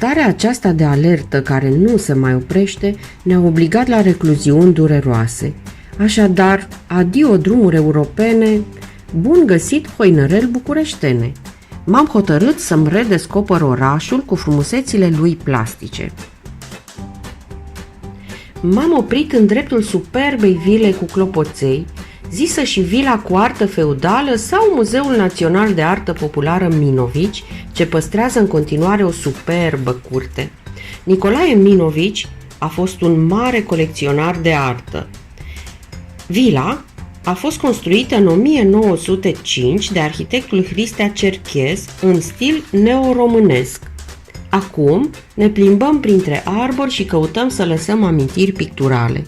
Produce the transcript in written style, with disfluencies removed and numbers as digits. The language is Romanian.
Starea aceasta de alertă care nu se mai oprește ne-a obligat la recluziuni dureroase. Așadar, adio drumuri europene, bun găsit hoinăreli bucureștene. M-am hotărât să-mi redescoper orașul cu frumusețile lui plastice. M-am oprit în dreptul superbei vile cu clopoței, zisă și vila cu artă feudală sau Muzeul Național de Artă Populară Minovici, ce păstrează în continuare o superbă curte. Nicolae Minovici a fost un mare colecționar de artă. Vila a fost construită în 1905 de arhitectul Hristea Cerchez în stil neoromânesc. Acum ne plimbăm printre arbori și căutăm să lăsăm amintiri picturale.